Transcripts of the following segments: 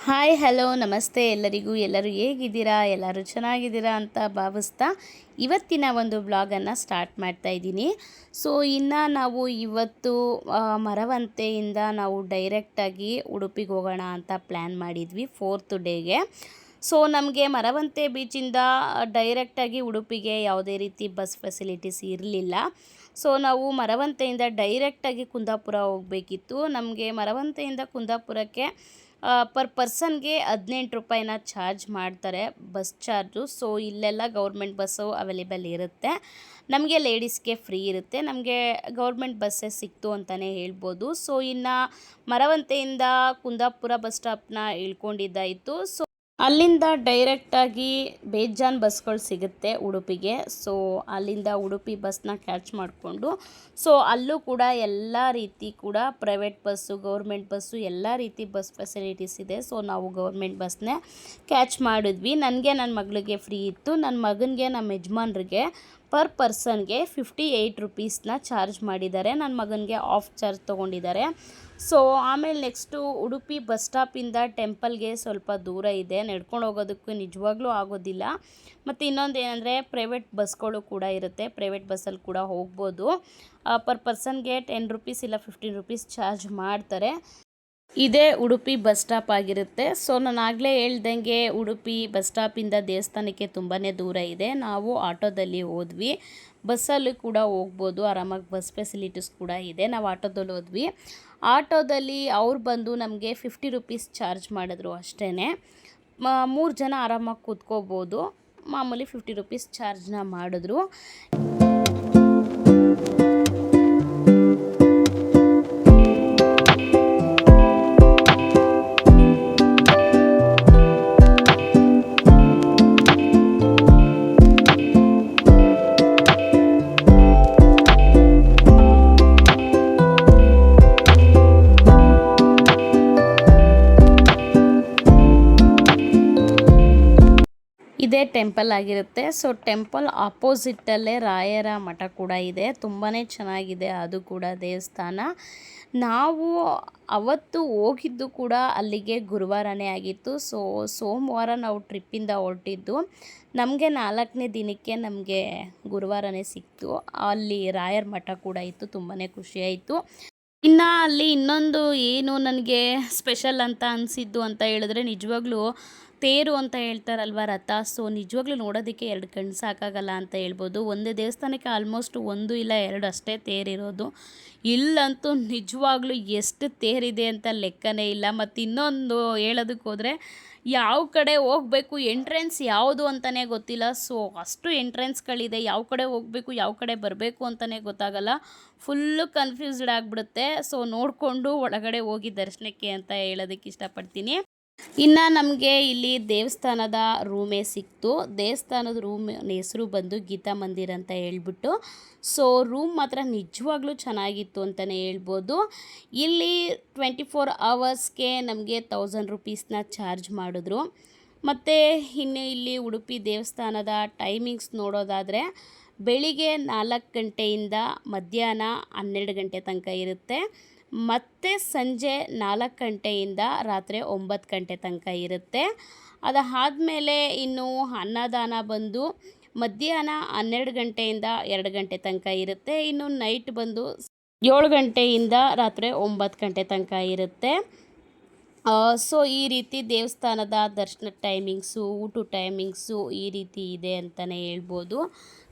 Hi hello ನಮಸ್ತೆ ಎಲ್ಲರಿಗೂ. ಎಲ್ಲರೂ ಹೇಗಿದ್ದೀರಾ? ಎಲ್ಲರೂ ಚೆನ್ನಾಗಿದ್ದೀರಾ ಅಂತ ಭಾವಿಸ್ತಾ ಇವತ್ತಿನ ಒಂದು ಬ್ಲಾಗನ್ನು ಸ್ಟಾರ್ಟ್ ಮಾಡ್ತಾ ಇದ್ದೀನಿ. ಸೊ ಇನ್ನು ನಾವು ಇವತ್ತು ಮರವಂತೆಯಿಂದ ನಾವು ಡೈರೆಕ್ಟಾಗಿ ಉಡುಪಿಗೆ ಹೋಗೋಣ ಅಂತ ಪ್ಲ್ಯಾನ್ ಮಾಡಿದ್ವಿ 4th ಡೇಗೆ. ಸೊ ನಮಗೆ ಮರವಂತೆ ಬೀಚಿಂದ ಡೈರೆಕ್ಟಾಗಿ ಉಡುಪಿಗೆ ಯಾವುದೇ ರೀತಿ ಬಸ್ ಫೆಸಿಲಿಟೀಸ್ ಇರಲಿಲ್ಲ. ಸೊ ನಾವು ಮರವಂತೆಯಿಂದ ಡೈರೆಕ್ಟಾಗಿ ಕುಂದಾಪುರ ಹೋಗಬೇಕಿತ್ತು. ನಮಗೆ ಮರವಂತೆಯಿಂದ ಕುಂದಾಪುರಕ್ಕೆ ಪರ್ ಪರ್ಸನ್ಗೆ 18 ರೂಪಾಯಿನ ಚಾರ್ಜ್ ಮಾಡ್ತಾರೆ ಬಸ್ ಚಾರ್ಜು. ಸೊ ಇಲ್ಲೆಲ್ಲ ಗೌರ್ಮೆಂಟ್ ಬಸ್ಸು ಅವೈಲೇಬಲ್ ಇರುತ್ತೆ, ನಮಗೆ ಲೇಡೀಸ್ಗೆ ಫ್ರೀ ಇರುತ್ತೆ. ನಮಗೆ ಗೌರ್ಮೆಂಟ್ ಬಸ್ಸೇ ಸಿಕ್ತು ಅಂತಲೇ ಹೇಳ್ಬೋದು. ಸೊ ಇನ್ನು ಮರವಂತೆಯಿಂದ ಕುಂದಾಪುರ ಬಸ್ ಸ್ಟಾಪ್ನ ಇಳ್ಕೊಂಡಿದ್ದಾಯಿತು. ಸೊ ಅಲ್ಲಿಂದ ಡೈರೆಕ್ಟಾಗಿ ಬೇಜಾನ್ ಬಸ್ಗಳು ಸಿಗುತ್ತೆ ಉಡುಪಿಗೆ. ಸೊ ಅಲ್ಲಿಂದ ಉಡುಪಿ ಬಸ್ನ ಕ್ಯಾಚ್ ಮಾಡಿಕೊಂಡು ಸೊ ಅಲ್ಲೂ ಕೂಡ ಎಲ್ಲ ರೀತಿ ಕೂಡ ಪ್ರೈವೇಟ್ ಬಸ್ಸು ಗೌರ್ಮೆಂಟ್ ಬಸ್ಸು ಎಲ್ಲ ರೀತಿ ಬಸ್ ಫೆಸಿಲಿಟೀಸ್ ಇದೆ. ಸೊ ನಾವು ಗೌರ್ಮೆಂಟ್ ಬಸ್ನೇ ಕ್ಯಾಚ್ ಮಾಡಿದ್ವಿ. ನನಗೆ ನನ್ನ ಮಗಳಿಗೆ ಫ್ರೀ ಇತ್ತು, ನನ್ನ ಮಗನಿಗೆ ನಮ್ಮ ಯಜಮಾನ್ರಿಗೆ ಪರ್ ಪರ್ಸನ್ಗೆ 58 ರೂಪೀಸ್ನ ಚಾರ್ಜ್ ಮಾಡಿದ್ದಾರೆ. ನನ್ನ ಮಗನಿಗೆ ಆಫ್ ಚಾರ್ಜ್ ತೊಗೊಂಡಿದ್ದಾರೆ. ಸೊ ಆಮೇಲೆ ನೆಕ್ಸ್ಟು ಉಡುಪಿ ಬಸ್ ಸ್ಟಾಪಿಂದ ಟೆಂಪಲ್ಗೆ ಸ್ವಲ್ಪ ದೂರ ಇದೆ, ನಡ್ಕೊಂಡು ಹೋಗೋದಕ್ಕೂ ನಿಜವಾಗ್ಲೂ ಆಗೋದಿಲ್ಲ. ಮತ್ತು ಇನ್ನೊಂದು ಏನಂದರೆ ಪ್ರೈವೇಟ್ ಬಸ್ಗಳು ಕೂಡ ಇರುತ್ತೆ, ಪ್ರೈವೇಟ್ ಬಸ್ಸಲ್ಲಿ ಕೂಡ ಹೋಗ್ಬೋದು. ಪರ್ ಪರ್ಸನ್ಗೆ 10 ರೂಪೀಸ್ ಇಲ್ಲ 15 ರೂಪೀಸ್ ಚಾರ್ಜ್ ಮಾಡ್ತಾರೆ. ಇದೇ ಉಡುಪಿ ಬಸ್ ಸ್ಟಾಪ್ ಆಗಿರುತ್ತೆ. ಸೊ ನಾನು ಆಗಲೇ ಹೇಳ್ದಂಗೆ ಉಡುಪಿ ಬಸ್ ಸ್ಟಾಪಿಂದ ದೇವಸ್ಥಾನಕ್ಕೆ ತುಂಬಾ ದೂರ ಇದೆ. ನಾವು ಆಟೋದಲ್ಲಿ ಹೋದ್ವಿ, ಬಸ್ಸಲ್ಲಿ ಕೂಡ ಹೋಗ್ಬೋದು ಆರಾಮಾಗಿ, ಬಸ್ ಫೆಸಿಲಿಟೀಸ್ ಕೂಡ ಇದೆ. ನಾವು ಆಟೋದಲ್ಲಿ ಹೋದ್ವಿ. ಆಟೋದಲ್ಲಿ ಅವ್ರು ಬಂದು ನಮಗೆ 50 ರೂಪೀಸ್ ಚಾರ್ಜ್ ಮಾಡಿದ್ರು ಅಷ್ಟೇ. 3 ಜನ ಆರಾಮಾಗಿ ಕೂತ್ಕೋಬೋದು, ಮಾಮೂಲಿ 50 ರೂಪೀಸ್ ಚಾರ್ಜ್ನ ಮಾಡಿದ್ರು. ಇದೇ ಟೆಂಪಲ್ ಆಗಿರುತ್ತೆ. ಸೊ ಟೆಂಪಲ್ ಆಪೋಸಿಟಲ್ಲೇ ರಾಯರ ಮಠ ಕೂಡ ಇದೆ, ತುಂಬಾ ಚೆನ್ನಾಗಿದೆ ಅದು ಕೂಡ ದೇವಸ್ಥಾನ. ನಾವು ಅವತ್ತು ಹೋಗಿದ್ದು ಕೂಡ ಅಲ್ಲಿಗೆ ಗುರುವಾರನೇ ಆಗಿತ್ತು. ಸೊ ಸೋಮವಾರ ನಾವು ಟ್ರಿಪ್ಪಿಂದ ಹೊರಟಿದ್ದು, ನಮಗೆ 4ನೇ ದಿನಕ್ಕೆ ನಮಗೆ ಗುರುವಾರನೇ ಸಿಕ್ತು. ಅಲ್ಲಿ ರಾಯರ ಮಠ ಕೂಡ ಇತ್ತು, ತುಂಬಾ ಖುಷಿಯಾಯಿತು. ಇನ್ನು ಅಲ್ಲಿ ಇನ್ನೊಂದು ಏನು ನನಗೆ ಸ್ಪೆಷಲ್ ಅಂತ ಅನಿಸಿದ್ದು ಅಂತ ಹೇಳಿದ್ರೆ, ನಿಜವಾಗ್ಲೂ ತೇರು ಅಂತ ಹೇಳ್ತಾರಲ್ವ, ರಥ. ಸೊ ನಿಜವಾಗ್ಲೂ ನೋಡೋದಕ್ಕೆ 2 ಕಣ್ಣು ಸಾಕಾಗಲ್ಲ ಅಂತ ಹೇಳ್ಬೋದು. ಒಂದೇ ದೇವಸ್ಥಾನಕ್ಕೆ ಆಲ್ಮೋಸ್ಟ್ 1 ಇಲ್ಲ 2 ಅಷ್ಟೇ ತೇರಿರೋದು. ಇಲ್ಲಂತೂ ನಿಜವಾಗ್ಲೂ ಎಷ್ಟು ತೇರಿದೆ ಅಂತ ಲೆಕ್ಕನೇ ಇಲ್ಲ. ಮತ್ತು ಇನ್ನೊಂದು ಹೇಳೋದಕ್ಕೆ ಹೋದರೆ ಯಾವ ಕಡೆ ಹೋಗಬೇಕು, ಎಂಟ್ರೆನ್ಸ್ ಯಾವುದು ಅಂತಲೇ ಗೊತ್ತಿಲ್ಲ. ಸೊ ಅಷ್ಟು ಎಂಟ್ರೆನ್ಸ್ಗಳಿದೆ, ಯಾವ ಕಡೆ ಹೋಗಬೇಕು ಯಾವ ಕಡೆ ಬರಬೇಕು ಅಂತಲೇ ಗೊತ್ತಾಗಲ್ಲ, ಫುಲ್ಲು ಕನ್ಫ್ಯೂಸ್ಡ್ ಆಗಿಬಿಡುತ್ತೆ. ಸೊ ನೋಡಿಕೊಂಡು ಒಳಗಡೆ ಹೋಗಿ ದರ್ಶನಕ್ಕೆ ಅಂತ ಹೇಳೋದಕ್ಕೆ ಇಷ್ಟಪಡ್ತೀನಿ. ಇನ್ನು ನಮಗೆ ಇಲ್ಲಿ ದೇವಸ್ಥಾನದ ರೂಮೇ ಸಿಕ್ತು. ದೇವಸ್ಥಾನದ ರೂಮ್ ಹೆಸರು ಬಂದು ಗೀತಾ ಮಂದಿರ ಅಂತ ಹೇಳ್ಬಿಟ್ಟು. ಸೊ ರೂಮ್ ಮಾತ್ರ ನಿಜವಾಗ್ಲೂ ಚೆನ್ನಾಗಿತ್ತು ಅಂತಲೇ ಹೇಳ್ಬೋದು. ಇಲ್ಲಿ 24 ಅವರ್ಸ್ಗೆ ನಮಗೆ 1000 ರೂಪೀಸ್ನ ಚಾರ್ಜ್ ಮಾಡಿದ್ರು. ಮತ್ತು ಇನ್ನು ಇಲ್ಲಿ ಉಡುಪಿ ದೇವಸ್ಥಾನದ ಟೈಮಿಂಗ್ಸ್ ನೋಡೋದಾದರೆ ಬೆಳಿಗ್ಗೆ 4 ಗಂಟೆಯಿಂದ ಮಧ್ಯಾಹ್ನ 12 ಗಂಟೆ ತನಕ ಇರುತ್ತೆ. ಮತ್ತು ಸಂಜೆ 4 ಗಂಟೆಯಿಂದ ರಾತ್ರಿ 9 ಗಂಟೆ ತನಕ ಇರುತ್ತೆ. ಅದಾದಮೇಲೆ ಇನ್ನು ಅನ್ನದಾನ ಬಂದು ಮಧ್ಯಾಹ್ನ 12 ಗಂಟೆಯಿಂದ 2 ಗಂಟೆ ತನಕ ಇರುತ್ತೆ. ಇನ್ನು ನೈಟ್ ಬಂದು 7 ಗಂಟೆಯಿಂದ ರಾತ್ರಿ 9 ಗಂಟೆ ತನಕ ಇರುತ್ತೆ. ಸೊ ಈ ರೀತಿ ದೇವಸ್ಥಾನದ ದರ್ಶನ ಟೈಮಿಂಗ್ಸು, ಊಟ ಟೈಮಿಂಗ್ಸು ಈ ರೀತಿ ಇದೆ ಅಂತಲೇ ಹೇಳ್ಬೋದು.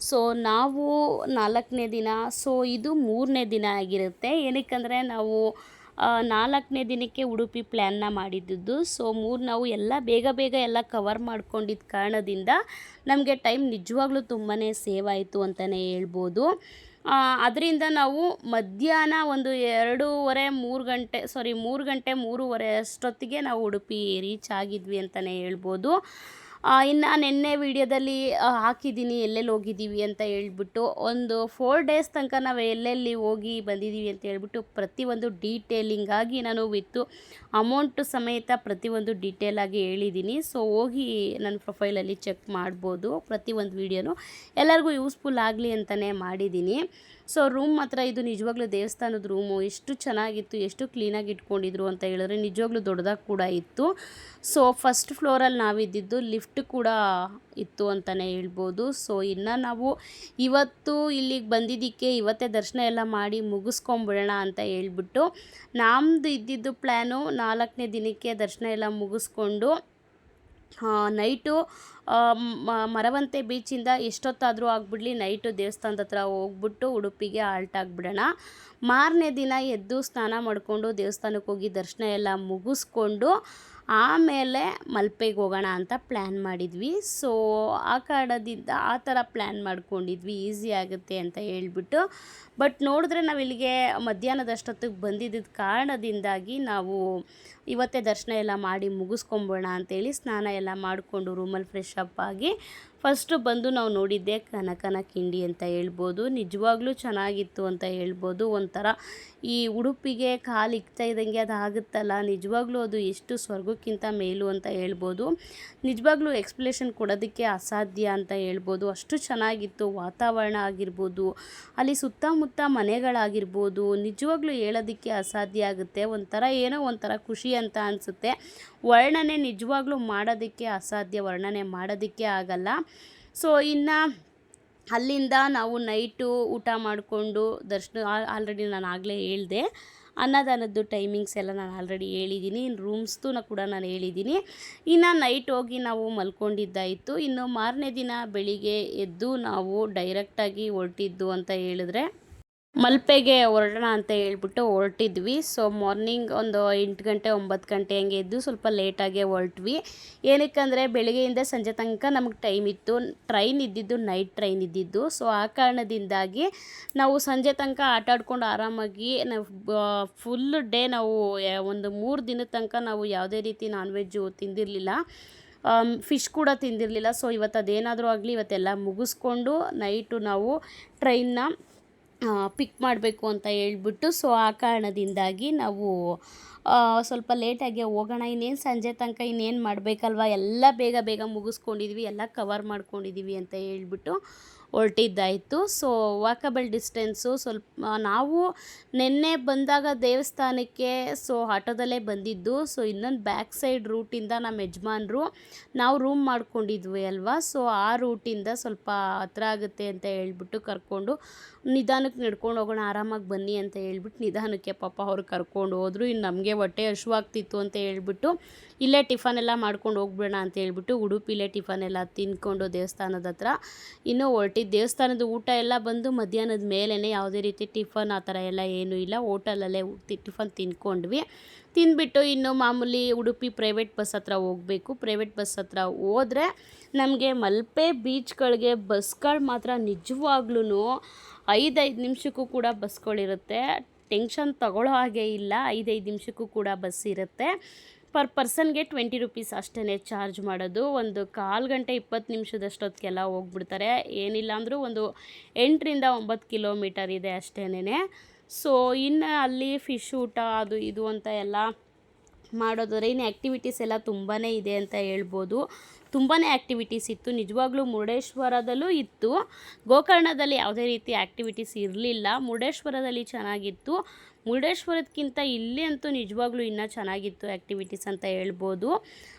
ಸೊ ನಾವು 4ನೇ ದಿನ, ಸೊ ಇದು 3ನೇ ದಿನ ಆಗಿರುತ್ತೆ. ಏನಕ್ಕಂದರೆ ನಾವು 4ನೇ ದಿನಕ್ಕೆ ಉಡುಪಿ ಪ್ಲ್ಯಾನ್ನ ಮಾಡಿದ್ದು. ಸೊ ನಾವು ಎಲ್ಲ ಬೇಗ ಬೇಗ ಎಲ್ಲ ಕವರ್ ಮಾಡ್ಕೊಂಡಿದ್ದ ಕಾರಣದಿಂದ ನಮಗೆ ಟೈಮ್ ನಿಜವಾಗ್ಲೂ ತುಂಬಾ ಸೇವ್ ಆಯಿತು ಅಂತಲೇ ಹೇಳ್ಬೋದು. ಅದರಿಂದ ನಾವು ಮಧ್ಯಾಹ್ನ ಒಂದು 3 ಗಂಟೆ 3:30 ಅಷ್ಟೊತ್ತಿಗೆ ನಾವು ಉಡುಪಿ ರೀಚ್ ಆಗಿದ್ವಿ ಅಂತಲೇ ಹೇಳ್ಬೋದು. ಇನ್ನು ನಿನ್ನೆ ವೀಡಿಯೋದಲ್ಲಿ ಹಾಕಿದ್ದೀನಿ ಎಲ್ಲೆಲ್ಲಿ ಹೋಗಿದ್ದೀವಿ ಅಂತ ಹೇಳ್ಬಿಟ್ಟು. ಒಂದು 4 ಡೇಸ್ ತನಕ ನಾವು ಎಲ್ಲೆಲ್ಲಿ ಹೋಗಿ ಬಂದಿದ್ದೀವಿ ಅಂತ ಹೇಳ್ಬಿಟ್ಟು ಪ್ರತಿಯೊಂದು ಡೀಟೇಲಿಂಗಾಗಿ ನಾನು ವಿತ್ತು ಅಮೌಂಟು ಸಮೇತ ಪ್ರತಿಯೊಂದು ಡೀಟೇಲಾಗಿ ಹೇಳಿದ್ದೀನಿ. ಸೊ ಹೋಗಿ ನನ್ನ ಪ್ರೊಫೈಲಲ್ಲಿ ಚೆಕ್ ಮಾಡ್ಬೋದು. ಪ್ರತಿಯೊಂದು ವೀಡಿಯೋನು ಎಲ್ಲರಿಗೂ ಯೂಸ್ಫುಲ್ ಆಗಲಿ ಅಂತಲೇ ಮಾಡಿದ್ದೀನಿ. ಸೊ ರೂಮ್ ಮಾತ್ರ ಇದು ನಿಜವಾಗ್ಲೂ ದೇವಸ್ಥಾನದ ರೂಮು ಎಷ್ಟು ಚೆನ್ನಾಗಿತ್ತು, ಎಷ್ಟು ಕ್ಲೀನಾಗಿ ಇಟ್ಕೊಂಡಿದ್ರು ಅಂತ ಹೇಳಿದ್ರೆ ನಿಜವಾಗ್ಲೂ ದೊಡ್ಡದಾಗಿ ಕೂಡ ಇತ್ತು. ಸೊ ಫಸ್ಟ್ ಫ್ಲೋರಲ್ಲಿ ನಾವಿದ್ದಿದ್ದು, ಲಿಫ್ಟ್ ಕೂಡ ಇತ್ತು ಅಂತಲೇ ಹೇಳ್ಬೋದು. ಸೊ ಇನ್ನು ನಾವು ಇವತ್ತು ಇಲ್ಲಿಗೆ ಬಂದಿದ್ದಕ್ಕೆ ಇವತ್ತೇ ದರ್ಶನ ಎಲ್ಲ ಮಾಡಿ ಮುಗಿಸ್ಕೊಂಬಿಡೋಣ ಅಂತ ಹೇಳ್ಬಿಟ್ಟು ನಮ್ಮದು ಇದ್ದಿದ್ದು ಪ್ಲ್ಯಾನು 4ನೇ ದಿನಕ್ಕೆ ದರ್ಶನ ಎಲ್ಲ ಮುಗಿಸ್ಕೊಂಡು ನೈಟು ಮರವಂತೆ ಬೀಚಿಂದ ಎಷ್ಟೊತ್ತಾದರೂ ಆಗಿಬಿಡ್ಲಿ ನೈಟು ದೇವಸ್ಥಾನದ ಹತ್ರ ಹೋಗ್ಬಿಟ್ಟು ಉಡುಪಿಗೆ ಆಲ್ಟ್ ಆಗಿಬಿಡೋಣ. ಮಾರನೇ ದಿನ ಎದ್ದು ಸ್ನಾನ ಮಾಡಿಕೊಂಡು ದೇವಸ್ಥಾನಕ್ಕೆ ಹೋಗಿ ದರ್ಶನ ಎಲ್ಲ ಮುಗಿಸ್ಕೊಂಡು ಆಮೇಲೆ ಮಲ್ಪೆಗೆ ಹೋಗೋಣ ಅಂತ ಪ್ಲ್ಯಾನ್ ಮಾಡಿದ್ವಿ. ಸೊ ಆ ಕಾರಣದಿಂದ ಆ ಥರ ಪ್ಲ್ಯಾನ್ ಮಾಡ್ಕೊಂಡಿದ್ವಿ, ಈಸಿ ಆಗುತ್ತೆ ಅಂತ ಹೇಳ್ಬಿಟ್ಟು. ಬಟ್ ನೋಡಿದ್ರೆ ನಾವು ಇಲ್ಲಿಗೆ ಮಧ್ಯಾಹ್ನದಷ್ಟೊತ್ತಿಗೆ ಬಂದಿದ್ದ ಕಾರಣದಿಂದಾಗಿ ನಾವು ಇವತ್ತೇ ದರ್ಶನ ಎಲ್ಲ ಮಾಡಿ ಮುಗಿಸ್ಕೊಂಬೋಣ ಅಂತೇಳಿ ಸ್ನಾನ ಎಲ್ಲ ಮಾಡಿಕೊಂಡು ರೂಮಲ್ಲಿ ಫ್ರೆಶ್ ಅಪ್ ಆಗಿ ಫಸ್ಟು ಬಂದು ನಾವು ನೋಡಿದ್ದೆ ಕನಕನ ಕಿಂಡಿ ಅಂತ ಹೇಳ್ಬೋದು. ನಿಜವಾಗ್ಲೂ ಚೆನ್ನಾಗಿತ್ತು ಅಂತ ಹೇಳ್ಬೋದು. ಒಂಥರ ಈ ಉಡುಪಿಗೆ ಕಾಲು ಇಕ್ತಾ ಇದ್ದಂಗೆ ಅದು ಆಗುತ್ತಲ್ಲ, ನಿಜವಾಗ್ಲೂ ಅದು ಎಷ್ಟು ಸ್ವರ್ಗಕ್ಕಿಂತ ಮೇಲು ಅಂತ ಹೇಳ್ಬೋದು. ನಿಜವಾಗ್ಲೂ ಎಕ್ಸ್ಪ್ಲೇಷನ್ ಕೊಡೋದಕ್ಕೆ ಅಸಾಧ್ಯ ಅಂತ ಹೇಳ್ಬೋದು. ಅಷ್ಟು ಚೆನ್ನಾಗಿತ್ತು ವಾತಾವರಣ ಆಗಿರ್ಬೋದು, ಅಲ್ಲಿ ಸುತ್ತಮುತ್ತ ಮನೆಗಳಾಗಿರ್ಬೋದು, ನಿಜವಾಗ್ಲೂ ಹೇಳೋದಕ್ಕೆ ಅಸಾಧ್ಯ ಆಗುತ್ತೆ. ಏನೋ ಒಂಥರ ಖುಷಿ ಅಂತ ಅನಿಸುತ್ತೆ. ವರ್ಣನೆ ನಿಜವಾಗ್ಲೂ ಮಾಡೋದಕ್ಕೆ ಅಸಾಧ್ಯ, ವರ್ಣನೆ ಮಾಡೋದಕ್ಕೆ ಆಗಲ್ಲ. ಸೊ ಇನ್ನು ಅಲ್ಲಿಂದ ನಾವು ನೈಟು ಊಟ ಮಾಡಿಕೊಂಡು ದರ್ಶನ ಆಲ್ರೆಡಿ ನಾನು ಆಗಲೇ ಹೇಳಿದೆ. ಅನ್ನದಾನದ್ದು ಟೈಮಿಂಗ್ಸ್ ಎಲ್ಲ ನಾನು ಆಲ್ರೆಡಿ ಹೇಳಿದ್ದೀನಿ. ಇನ್ನು ರೂಮ್ಸ್ದು ಕೂಡ ನಾನು ಹೇಳಿದ್ದೀನಿ. ಇನ್ನು ನೈಟ್ ಹೋಗಿ ನಾವು ಮಲ್ಕೊಂಡಿದ್ದಾಯಿತು. ಇನ್ನು ಮಾರನೇ ದಿನ ಬೆಳಿಗ್ಗೆ ಎದ್ದು ನಾವು ಡೈರೆಕ್ಟಾಗಿ ಹೊರಟಿದ್ದು ಅಂತ ಹೇಳಿದ್ರೆ ಮಲ್ಪೆಗೆ ಹೊರಡೋಣ ಅಂತ ಹೇಳ್ಬಿಟ್ಟು ಹೊರಟಿದ್ವಿ. ಸೊ ಮಾರ್ನಿಂಗ್ ಒಂದು 8 ಗಂಟೆ 9 ಗಂಟೆ ಹಂಗೆ ಎದ್ದು ಸ್ವಲ್ಪ ಲೇಟಾಗೆ ಹೊರಟ್ವಿ. ಏನಕ್ಕಂದರೆ ಬೆಳಗ್ಗೆಯಿಂದ ಸಂಜೆ ತನಕ ನಮಗೆ ಟೈಮ್ ಇತ್ತು. ಟ್ರೈನ್ ಇದ್ದಿದ್ದು ನೈಟ್ ಟ್ರೈನ್ ಇದ್ದಿದ್ದು. ಸೊ ಆ ಕಾರಣದಿಂದಾಗಿ ನಾವು ಸಂಜೆ ತನಕ ಆಟ ಆಡ್ಕೊಂಡು ಆರಾಮಾಗಿ ನಾವು ಫುಲ್ ಡೇ ನಾವು ಒಂದು 3 ದಿನದ ತನಕ ನಾವು ಯಾವುದೇ ರೀತಿ ನಾನ್ ವೆಜ್ಜು ತಿಂದಿರಲಿಲ್ಲ, ಫಿಶ್ ಕೂಡ ತಿಂದಿರಲಿಲ್ಲ. ಸೊ ಇವತ್ತು ಅದೇನಾದರೂ ಆಗಲಿ ಇವತ್ತೆಲ್ಲ ಮುಗಿಸ್ಕೊಂಡು ನೈಟು ನಾವು ಟ್ರೈನ್ನ ಪಿಕ್ ಮಾಡಬೇಕು ಅಂತ ಹೇಳ್ಬಿಟ್ಟು, ಸೊ ಆ ಕಾರಣದಿಂದಾಗಿ ನಾವು ಸ್ವಲ್ಪ ಲೇಟಾಗಿ ಹೋಗೋಣ, ಇನ್ನೇನು ಸಂಜೆ ತನಕ ಇನ್ನೇನು ಮಾಡಬೇಕಲ್ವ, ಎಲ್ಲ ಬೇಗ ಬೇಗ ಮುಗಿಸ್ಕೊಂಡಿದ್ವಿ, ಎಲ್ಲ ಕವರ್ ಮಾಡ್ಕೊಂಡಿದ್ದೀವಿ ಅಂತ ಹೇಳ್ಬಿಟ್ಟು ಹೊರಟಿದ್ದಾಯಿತು. ಸೊ ವಾಕಬಲ್ ಡಿಸ್ಟೆನ್ಸು ಸ್ವಲ್ಪ ನಾವು ನಿನ್ನೆ ಬಂದಾಗ ದೇವಸ್ಥಾನಕ್ಕೆ ಸೊ ಆಟೋದಲ್ಲೇ ಬಂದಿದ್ದು. ಸೊ ಇನ್ನೊಂದು ಬ್ಯಾಕ್ ಸೈಡ್ ರೂಟಿಂದ ನಮ್ಮ ಯಜಮಾನ್ರು ನಾವು ರೂಮ್ ಮಾಡ್ಕೊಂಡಿದ್ವಿ ಅಲ್ವಾ, ಸೊ ಆ ರೂಟಿಂದ ಸ್ವಲ್ಪ ಹತ್ರ ಆಗುತ್ತೆ ಅಂತ ಹೇಳ್ಬಿಟ್ಟು ಕರ್ಕೊಂಡು ನಿಧಾನಕ್ಕೆ ನಡ್ಕೊಂಡು ಹೋಗೋಣ, ಆರಾಮಾಗಿ ಬನ್ನಿ ಅಂತ ಹೇಳ್ಬಿಟ್ಟು ನಿಧಾನಕ್ಕೆ ಪಾಪ ಅವ್ರು ಕರ್ಕೊಂಡು ಹೋದರು. ಇನ್ನು ನಮಗೆ ಹೊಟ್ಟೆ ಹಶ್ವಾಗ್ತಿತ್ತು ಅಂತ ಹೇಳ್ಬಿಟ್ಟು ಇಲ್ಲೇ ಟಿಫನ್ ಎಲ್ಲ ಮಾಡ್ಕೊಂಡು ಹೋಗ್ಬಿಡೋಣ ಅಂತ ಹೇಳ್ಬಿಟ್ಟು ಉಡುಪಿಲೇ ಟಿಫನ್ ಎಲ್ಲ ತಿಂದ್ಕೊಂಡು ದೇವಸ್ಥಾನದ ಹತ್ರ ಇನ್ನೂ ದೇವಸ್ಥಾನದ ಊಟ ಎಲ್ಲ ಬಂದು ಮಧ್ಯಾಹ್ನದ ಮೇಲೇ, ಯಾವುದೇ ರೀತಿ ಟಿಫನ್ ಆ ಥರ ಎಲ್ಲ ಏನೂ ಇಲ್ಲ, ಹೋಟೆಲಲ್ಲೇ ಟಿಫನ್ ತಿಂದ್ಕೊಂಡ್ವಿ. ತಿಂದ್ಬಿಟ್ಟು ಇನ್ನು ಮಾಮೂಲಿ ಉಡುಪಿ ಪ್ರೈವೇಟ್ ಬಸ್ ಹತ್ರ ಹೋಗಬೇಕು. ಪ್ರೈವೇಟ್ ಬಸ್ ಹತ್ರ ಹೋದರೆ ನಮಗೆ ಮಲ್ಪೆ ಬೀಚ್ಗಳಿಗೆ ಬಸ್ಗಳು ಮಾತ್ರ ನಿಜವಾಗ್ಲೂ 5 ನಿಮಿಷಕ್ಕೂ ಕೂಡ ಬಸ್ಗಳಿರುತ್ತೆ. ಟೆನ್ಷನ್ ತಗೊಳ್ಳೋ ಹಾಗೆ ಇಲ್ಲ, 5 ನಿಮಿಷಕ್ಕೂ ಕೂಡ ಬಸ್ ಇರುತ್ತೆ. ಪರ್ ಪರ್ಸನ್ಗೆ 20 ರೂಪೀಸ್ ಅಷ್ಟೇ ಚಾರ್ಜ್ ಮಾಡೋದು. ಒಂದು 1/4 ಗಂಟೆ 20 ನಿಮಿಷದಷ್ಟೊತ್ತಿಗೆಲ್ಲ ಹೋಗ್ಬಿಡ್ತಾರೆ. ಏನಿಲ್ಲ ಅಂದರೂ ಒಂದು 8 ರಿಂದ 9 ಕಿಲೋಮೀಟರ್ ಇದೆ ಅಷ್ಟೇನೆ. ಸೊ ಇನ್ನು ಅಲ್ಲಿ ಫಿಶ್ ಊಟ ಅದು ಇದು ಅಂತ ಎಲ್ಲ ಮಾಡೋದಾದ್ರೆ ಇನ್ನು ಆ್ಯಕ್ಟಿವಿಟೀಸ್ ಎಲ್ಲ ತುಂಬಾ ಇದೆ ಅಂತ ಹೇಳ್ಬೋದು. ತುಂಬಾ ಆ್ಯಕ್ಟಿವಿಟೀಸ್ ಇತ್ತು. ನಿಜವಾಗ್ಲೂ ಮುರುಡೇಶ್ವರದಲ್ಲೂ ಇತ್ತು, ಗೋಕರ್ಣದಲ್ಲಿ ಯಾವುದೇ ರೀತಿ ಆ್ಯಕ್ಟಿವಿಟೀಸ್ ಇರಲಿಲ್ಲ. ಮುರುಡೇಶ್ವರದಲ್ಲಿ ಚೆನ್ನಾಗಿತ್ತು. ಮುರುಡೇಶ್ವರದಕ್ಕಿಂತ ಇಲ್ಲಿ ಅಂತೂ ನಿಜವಾಗ್ಲೂ ಇನ್ನೂ ಚೆನ್ನಾಗಿತ್ತು ಆ್ಯಕ್ಟಿವಿಟೀಸ್ ಅಂತ ಹೇಳ್ಬೋದು.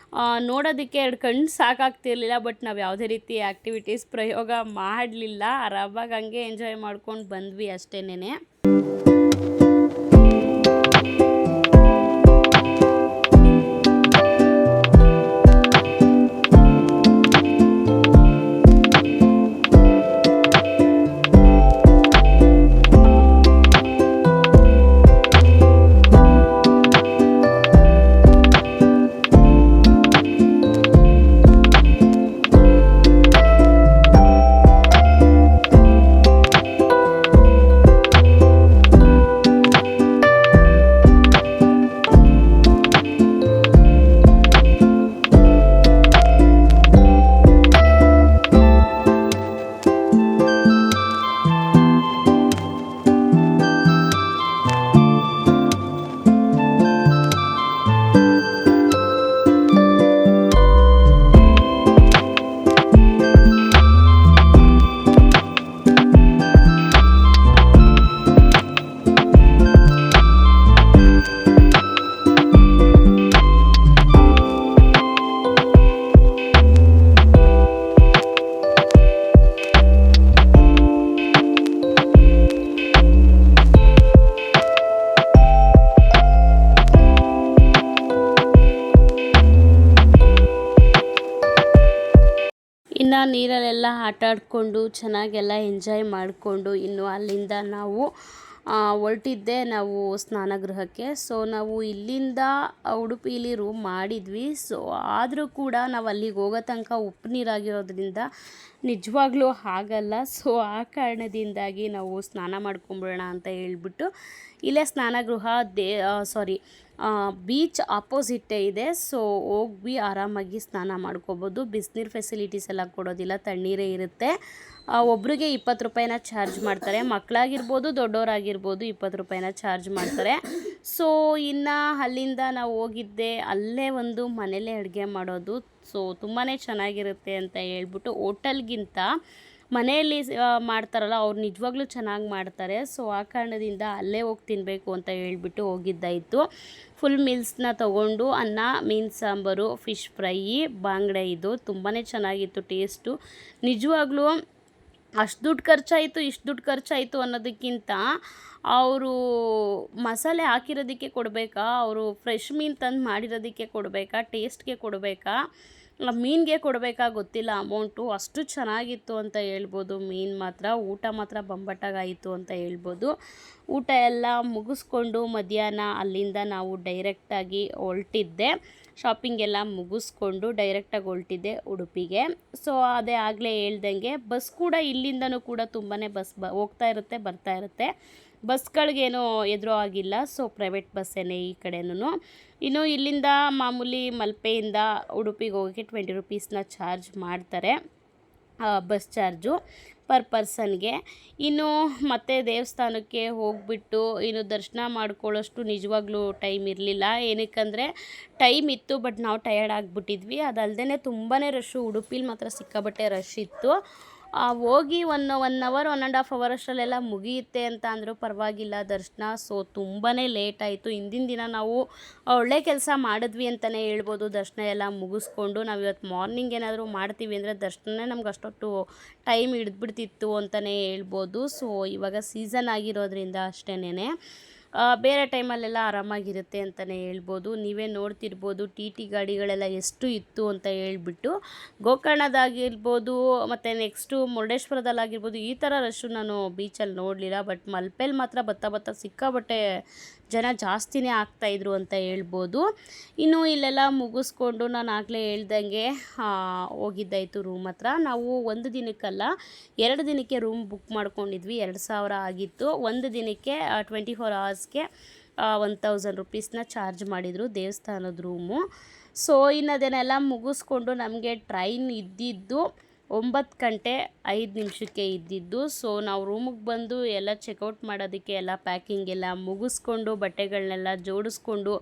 ನೋಡೋದಕ್ಕೆ 2 ಕಣ್ಣು ಸಾಕಾಗ್ತಿರ್ಲಿಲ್ಲ. ಬಟ್ ನಾವು ಯಾವುದೇ ರೀತಿ ಆ್ಯಕ್ಟಿವಿಟೀಸ್ ಪ್ರಯೋಗ ಮಾಡಲಿಲ್ಲ, ಆರಾಮಾಗಿ ಹಂಗೆ ಎಂಜಾಯ್ ಮಾಡ್ಕೊಂಡು ಬಂದ್ವಿ ಅಷ್ಟೇನೆ. ಇನ್ನು ನೀರಲ್ಲೆಲ್ಲ ಆಟ ಆಡಿಕೊಂಡು ಚೆನ್ನಾಗೆಲ್ಲ ಎಂಜಾಯ್ ಮಾಡಿಕೊಂಡು ಇನ್ನು ಅಲ್ಲಿಂದ ನಾವು ಹೊರಟಿದ್ದೆ ನಾವು ಸ್ನಾನಗೃಹಕ್ಕೆ. ಸೊ ನಾವು ಇಲ್ಲಿಂದ ಉಡುಪಿಲಿ ರೂಮ್ ಮಾಡಿದ್ವಿ. ಸೊ ಆದರೂ ಕೂಡ ನಾವು ಅಲ್ಲಿಗೆ ಹೋಗೋ ತನಕ ಉಪ್ಪು ನೀರಾಗಿರೋದ್ರಿಂದ ನಿಜವಾಗ್ಲೂ ಆಗಲ್ಲ. ಸೊ ಆ ಕಾರಣದಿಂದಾಗಿ ನಾವು ಸ್ನಾನ ಮಾಡ್ಕೊಂಬಿಡೋಣ ಅಂತ ಹೇಳ್ಬಿಟ್ಟು ಇಲ್ಲೇ ಸ್ನಾನಗೃಹ ಬೀಚ್ ಆಪೋಸಿಟ್ಟೇ ಇದೆ. ಸೊ ಹೋಗಿ ಆರಾಮಾಗಿ ಸ್ನಾನ ಮಾಡ್ಕೋಬೋದು. ಬಿಸಿನೀರು ಫೆಸಿಲಿಟೀಸ್ ಎಲ್ಲ ಕೊಡೋದಿಲ್ಲ, ತಣ್ಣೀರೇ ಇರುತ್ತೆ. ಒಬ್ರಿಗೆ 20 ರೂಪಾಯಿನ ಚಾರ್ಜ್ ಮಾಡ್ತಾರೆ. ಮಕ್ಕಳಾಗಿರ್ಬೋದು ದೊಡ್ಡವರಾಗಿರ್ಬೋದು 20 ರೂಪಾಯಿನ ಚಾರ್ಜ್ ಮಾಡ್ತಾರೆ. ಸೊ ಇನ್ನು ಅಲ್ಲಿಂದ ನಾವು ಹೋಗಿದ್ದೆ ಅಲ್ಲೇ ಒಂದು ಮನೇಲೇ ಅಡುಗೆ ಮಾಡೋದು. ಸೊ ತುಂಬಾ ಚೆನ್ನಾಗಿರುತ್ತೆ ಅಂತ ಹೇಳ್ಬಿಟ್ಟು ಹೋಟೆಲ್ಗಿಂತ ಮನೆಯಲ್ಲಿ ಮಾಡ್ತಾರಲ್ಲ ಅವ್ರು ನಿಜವಾಗ್ಲೂ ಚೆನ್ನಾಗಿ ಮಾಡ್ತಾರೆ. ಸೊ ಆ ಕಾರಣದಿಂದ ಅಲ್ಲೇ ಹೋಗಿ ತಿನ್ನಬೇಕು ಅಂತ ಹೇಳ್ಬಿಟ್ಟು ಹೋಗಿದ್ದಾಯಿತು. ಫುಲ್ ಮೀಲ್ಸ್ನ ತೊಗೊಂಡು ಅನ್ನ, ಮೀನು ಸಾಂಬಾರು, ಫಿಶ್ ಫ್ರೈ, ಬಾಂಗಡೆ ಇದು ತುಂಬಾ ಚೆನ್ನಾಗಿತ್ತು ಟೇಸ್ಟು. ನಿಜವಾಗ್ಲೂ ಅಷ್ಟು ದುಡ್ಡು ಖರ್ಚಾಯಿತು ಇಷ್ಟು ದುಡ್ಡು ಖರ್ಚಾಯಿತು ಅನ್ನೋದಕ್ಕಿಂತ ಅವರು ಮಸಾಲೆ ಹಾಕಿರೋದಕ್ಕೆ ಕೊಡಬೇಕಾ, ಅವರು ಫ್ರೆಶ್ ಮೀನು ತಂದು ಮಾಡಿರೋದಕ್ಕೆ ಕೊಡಬೇಕಾ, ಟೇಸ್ಟ್ಗೆ ಕೊಡಬೇಕಾ, ಮೀನಿಗೆ ಕೊಡಬೇಕಾ ಗೊತ್ತಿಲ್ಲ ಅಮೌಂಟು. ಅಷ್ಟು ಚೆನ್ನಾಗಿತ್ತು ಅಂತ ಹೇಳ್ಬೋದು. ಮೀನು ಮಾತ್ರ, ಊಟ ಮಾತ್ರ ಬೊಂಬಾಟಾಗಾಯಿತು ಅಂತ ಹೇಳ್ಬೋದು. ಊಟ ಎಲ್ಲ ಮುಗಿಸ್ಕೊಂಡು ಮಧ್ಯಾಹ್ನ ಅಲ್ಲಿಂದ ನಾವು ಡೈರೆಕ್ಟಾಗಿ ಹೊರಟಿದ್ದೆ. ಶಾಪಿಂಗ್ ಎಲ್ಲ ಮುಗಿಸ್ಕೊಂಡು ಡೈರೆಕ್ಟಾಗಿ ಹೊರಟಿದ್ದೆ ಉಡುಪಿಗೆ. ಸೊ ಅದೇ ಆಗಲೇ ಹೇಳ್ದಂಗೆ ಬಸ್ ಕೂಡ ಇಲ್ಲಿಂದನೂ ಕೂಡ ತುಂಬಾ ಬಸ್ ಹೋಗ್ತಾ ಇರುತ್ತೆ ಬರ್ತಾ ಇರುತ್ತೆ. ಬಸ್ಗಳಿಗೇನೂ ಎದುರು ಆಗಿಲ್ಲ. ಸೊ ಪ್ರೈವೇಟ್ ಬಸ್ಸೇನೆ ಈ ಕಡೆನೂ. ಇನ್ನು ಇಲ್ಲಿಂದ ಮಾಮೂಲಿ ಮಲ್ಪೆಯಿಂದ ಉಡುಪಿಗೆ ಹೋಗೋಕ್ಕೆ 20 ರೂಪೀಸ್ನ ಚಾರ್ಜ್ ಮಾಡ್ತಾರೆ, ಬಸ್ ಚಾರ್ಜು ಪರ್ ಪರ್ಸನ್ಗೆ. ಇನ್ನು ಮತ್ತೆ ದೇವಸ್ಥಾನಕ್ಕೆ ಹೋಗಿಬಿಟ್ಟು ಇನ್ನು ದರ್ಶನ ಮಾಡ್ಕೊಳ್ಳೋಷ್ಟು ನಿಜವಾಗ್ಲೂ ಟೈಮ್ ಇರಲಿಲ್ಲ. ಏನಕ್ಕಂದರೆ ಟೈಮ್ ಇತ್ತು ಬಟ್ ನಾವು ಟಯರ್ಡ್ ಆಗಿಬಿಟ್ಟಿದ್ವಿ. ಅದಲ್ಲದೆ ತುಂಬಾ ರಶ್ಶು, ಉಡುಪಿಲಿ ಮಾತ್ರ ಸಿಕ್ಕಾಬಟ್ಟೆ ರಶ್ ಇತ್ತು. ಹೋಗಿ 1 ಅವರ್ 1.5 ಅವರ್ ಅಷ್ಟರಲ್ಲೆಲ್ಲ ಮುಗಿಯುತ್ತೆ ಅಂತ ಅಂದರೂ ಪರವಾಗಿಲ್ಲ ದರ್ಶನ. ಸೊ ತುಂಬಾ ಲೇಟ್ ಆಯಿತು. ಹಿಂದಿನ ದಿನ ನಾವು ಒಳ್ಳೆ ಕೆಲಸ ಮಾಡಿದ್ವಿ ಅಂತಲೇ ಹೇಳ್ಬೋದು. ದರ್ಶನ ಎಲ್ಲ ಮುಗಿಸ್ಕೊಂಡು ನಾವು ಇವತ್ತು ಮಾರ್ನಿಂಗ್ ಏನಾದರೂ ಮಾಡ್ತೀವಿ ಅಂದರೆ ದರ್ಶನನೇ ನಮ್ಗೆ ಅಷ್ಟೊತ್ತು ಟೈಮ್ ಹಿಡಿದ್ಬಿಡ್ತಿತ್ತು ಅಂತಲೇ ಹೇಳ್ಬೋದು. ಸೊ ಇವಾಗ ಸೀಸನ್ ಆಗಿರೋದ್ರಿಂದ ಅಷ್ಟೇನೆ, ಬೇರೆ ಟೈಮಲ್ಲೆಲ್ಲ ಆರಾಮಾಗಿರುತ್ತೆ ಅಂತಲೇ ಹೇಳ್ಬೋದು. ನೀವೇ ನೋಡ್ತಿರ್ಬೋದು ಟಿ ಗಾಡಿಗಳೆಲ್ಲ ಎಷ್ಟು ಇತ್ತು ಅಂತ ಹೇಳ್ಬಿಟ್ಟು. ಗೋಕರ್ಣದಾಗಿರ್ಬೋದು ಮತ್ತು ನೆಕ್ಸ್ಟು ಮುರುಡೇಶ್ವರದಲ್ಲಾಗಿರ್ಬೋದು ಈ ಥರ ರಶ್ಶು ನಾನು ಬೀಚಲ್ಲಿ ನೋಡಲಿಲ್ಲ. ಬಟ್ ಮಲ್ಪೆಯಲ್ಲಿ ಮಾತ್ರ ಬತ್ತಾ ಸಿಕ್ಕಾಬಟ್ಟೆ ಜನ ಜಾಸ್ತಿನೇ ಆಗ್ತಾಯಿದ್ರು ಅಂತ ಹೇಳ್ಬೋದು. ಇನ್ನು ಇಲ್ಲೆಲ್ಲ ಮುಗಿಸ್ಕೊಂಡು ನಾನು ಆಗಲೇ ಹೇಳ್ದಂಗೆ ಹೋಗಿದ್ದಾಯಿತು ರೂಮ್ ಹತ್ರ. ನಾವು 1 ದಿನಕ್ಕಲ್ಲ 2 ದಿನಕ್ಕೆ ರೂಮ್ ಬುಕ್ ಮಾಡ್ಕೊಂಡಿದ್ವಿ. 2000 ಆಗಿತ್ತು. 1 ದಿನಕ್ಕೆ 24 ಅವರ್ಸ್ಗೆ 1000 ರೂಪೀಸ್ನ ಚಾರ್ಜ್ ಮಾಡಿದರು ದೇವಸ್ಥಾನದ ರೂಮು. ಸೊ ಇನ್ನು ಅದನ್ನೆಲ್ಲ ಮುಗಿಸ್ಕೊಂಡು ನಮಗೆ ಟ್ರೈನ್ ಇದ್ದಿದ್ದು 9:05 ಇದ್ದಿದ್ದು. ಸೊ ನಾವು ರೂಮಿಗೆ ಬಂದು ಎಲ್ಲ ಚೆಕ್ಔಟ್ ಮಾಡೋದಕ್ಕೆ ಎಲ್ಲ ಪ್ಯಾಕಿಂಗ್ ಎಲ್ಲ ಮುಗಿಸ್ಕೊಂಡು ಬಟ್ಟೆಗಳನ್ನೆಲ್ಲ ಜೋಡಿಸ್ಕೊಂಡು,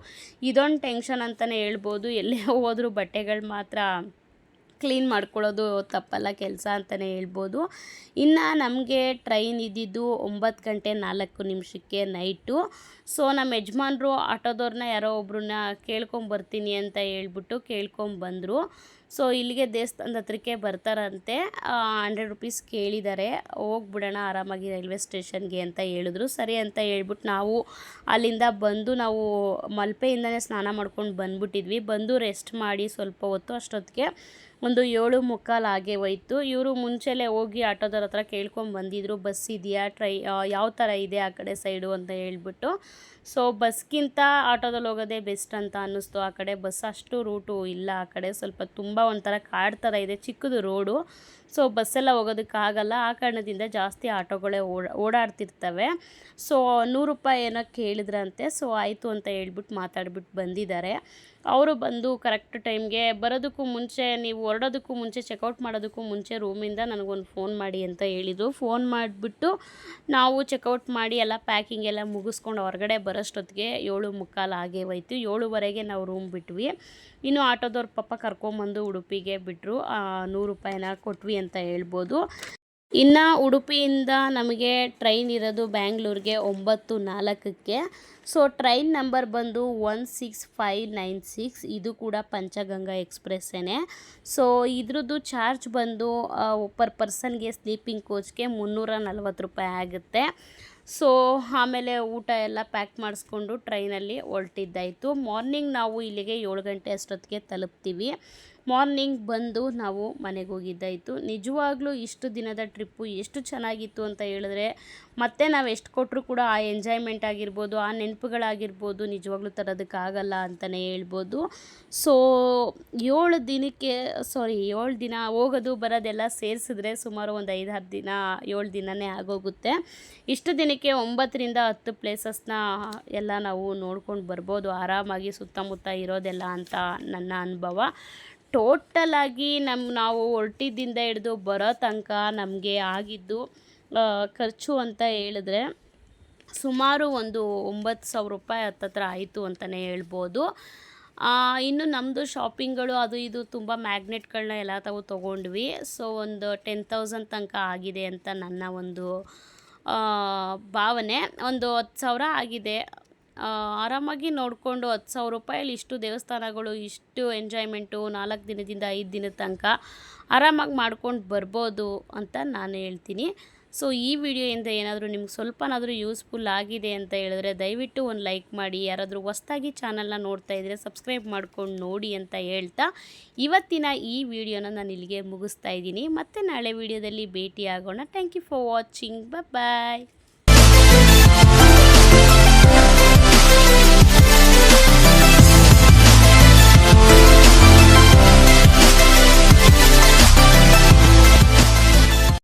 ಇದೊಂದು ಟೆನ್ಷನ್ ಅಂತಲೇ ಹೇಳ್ಬೋದು. ಎಲ್ಲೇ ಹೋದರೂ ಬಟ್ಟೆಗಳು ಮಾತ್ರ ಕ್ಲೀನ್ ಮಾಡ್ಕೊಳ್ಳೋದು ತಪ್ಪಲ್ಲ ಕೆಲಸ ಅಂತಲೇ ಹೇಳ್ಬೋದು. ಇನ್ನು ನಮಗೆ ಟ್ರೈನ್ ಇದ್ದಿದ್ದು 9:04 ನೈಟು. ಸೊ ನಮ್ಮ ಯಜಮಾನ್ರು ಆಟೋದವ್ರನ್ನ ಯಾರೋ ಒಬ್ರನ್ನ ಕೇಳ್ಕೊಂಬರ್ತೀನಿ ಅಂತ ಹೇಳ್ಬಿಟ್ಟು ಕೇಳ್ಕೊಂಬಂದರು. ಸೊ ಇಲ್ಲಿಗೆ ದೇವಸ್ಥಾನದ ಹತ್ರಕ್ಕೆ ಬರ್ತಾರಂತೆ. 100 ರೂಪೀಸ್ ಕೇಳಿದ್ದಾರೆ. ಹೋಗ್ಬಿಡೋಣ ಆರಾಮಾಗಿ ರೈಲ್ವೆ ಸ್ಟೇಷನ್ಗೆ ಅಂತ ಹೇಳಿದ್ರು. ಸರಿ ಅಂತ ಹೇಳ್ಬಿಟ್ಟು ನಾವು ಅಲ್ಲಿಂದ ಬಂದು ನಾವು ಮಲ್ಪೆಯಿಂದನೇ ಸ್ನಾನ ಮಾಡ್ಕೊಂಡು ಬಂದುಬಿಟ್ಟಿದ್ವಿ. ಬಂದು ರೆಸ್ಟ್ ಮಾಡಿ ಸ್ವಲ್ಪ ಹೊತ್ತು ಅಷ್ಟೊತ್ತಿಗೆ ಒಂದು 7:45 ಆಗೇ ಹೋಯ್ತು. ಇವರು ಮುಂಚೆಲೇ ಹೋಗಿ ಆಟೋದವ್ರ ಹತ್ರ ಕೇಳ್ಕೊಂಬಂದಿದ್ರು, ಬಸ್ ಇದೆಯಾ, ಯಾವ ಥರ ಇದೆ ಆ ಕಡೆ ಸೈಡು ಅಂತ ಹೇಳ್ಬಿಟ್ಟು. ಸೊ ಬಸ್ಗಿಂತ ಆಟೋದಲ್ಲಿ ಹೋಗೋದೇ ಬೆಸ್ಟ್ ಅಂತ ಅನ್ನಿಸ್ತು. ಆ ಕಡೆ ಬಸ್ ಅಷ್ಟು ರೂಟು ಇಲ್ಲ. ಆ ಕಡೆ ಸ್ವಲ್ಪ ತುಂಬ ಒಂಥರ ಕಾಡು ಥರ ಇದೆ, ಚಿಕ್ಕದು ರೋಡು. ಸೊ ಬಸ್ಸೆಲ್ಲ ಹೋಗೋದಕ್ಕಾಗಲ್ಲ. ಆ ಕಾರಣದಿಂದ ಜಾಸ್ತಿ ಆಟೋಗಳೇ ಓಡಾಡ್ತಿರ್ತವೆ. ಸೊ 100 ರೂಪಾಯಿ ಏನೋ ಕೇಳಿದ್ರಂತೆ. ಸೊ ಆಯಿತು ಅಂತ ಹೇಳ್ಬಿಟ್ಟು ಮಾತಾಡ್ಬಿಟ್ಟು ಬಂದಿದ್ದಾರೆ. ಅವರು ಬಂದು ಕರೆಕ್ಟ್ ಟೈಮ್ಗೆ ಬರೋದಕ್ಕೂ ಮುಂಚೆ, ನೀವು ಹೊರಡೋದಕ್ಕೂ ಮುಂಚೆ, ಚೆಕ್ಔಟ್ ಮಾಡೋದಕ್ಕೂ ಮುಂಚೆ ರೂಮಿಂದ ನನಗೊಂದು ಫೋನ್ ಮಾಡಿ ಅಂತ ಹೇಳಿದರು. ಫೋನ್ ಮಾಡಿಬಿಟ್ಟು ನಾವು ಚೆಕ್ಔಟ್ ಮಾಡಿ ಎಲ್ಲ ಪ್ಯಾಕಿಂಗ್ ಎಲ್ಲ ಮುಗಿಸ್ಕೊಂಡು ಹೊರಗಡೆ ಬರೋಷ್ಟೊತ್ತಿಗೆ 7:45 ಆಗೇ ಹೋಯ್ತು. 7:00ವರೆಗೆ ನಾವು ರೂಮ್ ಬಿಟ್ವಿ. ಇನ್ನು ಆಟೋದವ್ರು ಪಾಪ ಕರ್ಕೊಂಬಂದು ಉಡುಪಿಗೆ ಬಿಟ್ಟರು. 100 ರೂಪಾಯಿನ ಕೊಟ್ವಿ ಅಂತ ಹೇಳ್ಬೋದು. ಇನ್ನು ಉಡುಪಿಯಿಂದ ನಮಗೆ ಟ್ರೈನ್ ಇರೋದು ಬ್ಯಾಂಗ್ಳೂರಿಗೆ 9:04. ಸೊ ಟ್ರೈನ್ ನಂಬರ್ ಬಂದು 16596. ಇದು ಕೂಡ ಪಂಚಗಂಗಾ ಎಕ್ಸ್ಪ್ರೆಸ್ಸೇ. ಸೊ ಇದ್ರದ್ದು ಚಾರ್ಜ್ ಬಂದು ಪರ್ ಪರ್ಸನ್ಗೆ ಸ್ಲೀಪಿಂಗ್ ಕೋಚ್ಗೆ 340 ರೂಪಾಯಿ ಆಗುತ್ತೆ. ಸೊ ಆಮೇಲೆ ಊಟ ಎಲ್ಲ ಪ್ಯಾಕ್ ಮಾಡಿಸ್ಕೊಂಡು ಟ್ರೈನಲ್ಲಿ ಹೊರಟಿದ್ದಾಯಿತು. ಮಾರ್ನಿಂಗ್ ನಾವು ಇಲ್ಲಿಗೆ 7 ಗಂಟೆ ಅಷ್ಟೊತ್ತಿಗೆ ತಲುಪ್ತೀವಿ. ಮಾರ್ನಿಂಗ್ ಬಂದು ನಾವು ಮನೆಗೆ ಹೋಗಿದ್ದಾಯಿತು. ನಿಜವಾಗ್ಲೂ ಇಷ್ಟು ದಿನದ ಟ್ರಿಪ್ಪು ಎಷ್ಟು ಚೆನ್ನಾಗಿತ್ತು ಅಂತ ಹೇಳಿದ್ರೆ ಮತ್ತೆ ನಾವು ಎಷ್ಟು ಕೊಟ್ಟರು ಕೂಡ ಆ ಎಂಜಾಯ್ಮೆಂಟ್ ಆಗಿರ್ಬೋದು, ಆ ನೆನಪುಗಳಾಗಿರ್ಬೋದು ನಿಜವಾಗ್ಲೂ ತರೋದಕ್ಕಾಗಲ್ಲ ಅಂತಲೇ ಹೇಳ್ಬೋದು. ಸೊ 7 ದಿನ ಹೋಗೋದು ಬರೋದೆಲ್ಲ ಸೇರಿಸಿದ್ರೆ ಸುಮಾರು ಒಂದು 5-6 ದಿನ 7 ದಿನವೇ ಆಗೋಗುತ್ತೆ. ಇಷ್ಟು ದಿನಕ್ಕೆ 9ರಿಂದ 10 ಪ್ಲೇಸಸ್ನ ಎಲ್ಲ ನಾವು ನೋಡ್ಕೊಂಡು ಬರ್ಬೋದು ಆರಾಮಾಗಿ ಸುತ್ತಮುತ್ತ ಇರೋದೆಲ್ಲ ಅಂತ ನನ್ನ ಅನುಭವ. ಟೋಟಲಾಗಿ ನಾವು ಹೊರಟಿದ್ದಿಂದ ಹಿಡಿದು ಬರೋ ತನಕ ನಮಗೆ ಆಗಿದ್ದು ಖರ್ಚು ಅಂತ ಹೇಳಿದ್ರೆ ಸುಮಾರು ಒಂದು 9,000 ರೂಪಾಯಿ ಹತ್ತತ್ರ ಆಯಿತು ಅಂತಲೇ ಹೇಳ್ಬೋದು. ಇನ್ನು ನಮ್ಮದು ಶಾಪಿಂಗ್ಗಳು ಅದು ಇದು ತುಂಬ ಮ್ಯಾಗ್ನೆಟ್ಗಳನ್ನ ಎಲ್ಲ ತೊಗೊಂಡ್ವಿ. ಸೊ ಒಂದು 10,000 ತನಕ ಆಗಿದೆ ಅಂತ ನನ್ನ ಒಂದು ಭಾವನೆ. ಒಂದು 10,000 ಆಗಿದೆ. ಆರಾಮಾಗಿ ನೋಡಿಕೊಂಡು 10,000 ರೂಪಾಯಲ್ಲಿ ಇಷ್ಟು ದೇವಸ್ಥಾನಗಳು, ಇಷ್ಟು ಎಂಜಾಯ್ಮೆಂಟು 4 ದಿನದಿಂದ 5 ದಿನದ ತನಕ ಆರಾಮಾಗಿ ಮಾಡ್ಕೊಂಡು ಬರ್ಬೋದು ಅಂತ ನಾನು ಹೇಳ್ತೀನಿ. ಸೊ ಈ ವಿಡಿಯೋಯಿಂದ ಏನಾದರೂ ನಿಮ್ಗೆ ಸ್ವಲ್ಪನಾದರೂ ಯೂಸ್ಫುಲ್ ಆಗಿದೆ ಅಂತ ಹೇಳಿದ್ರೆ ದಯವಿಟ್ಟು ಒಂದು ಲೈಕ್ ಮಾಡಿ. ಯಾರಾದರೂ ಹೊಸ್ದಾಗಿ ಚಾನಲ್ನ ನೋಡ್ತಾ ಇದ್ದರೆ ಸಬ್ಸ್ಕ್ರೈಬ್ ಮಾಡ್ಕೊಂಡು ನೋಡಿ ಅಂತ ಹೇಳ್ತಾ ಇವತ್ತಿನ ಈ ವಿಡಿಯೋನ ನಾನು ಇಲ್ಲಿಗೆ ಮುಗಿಸ್ತಾ ಇದ್ದೀನಿ. ಮತ್ತೆ ನಾಳೆ ವಿಡಿಯೋದಲ್ಲಿ ಭೇಟಿ ಆಗೋಣ. Thank you for watching. Bye.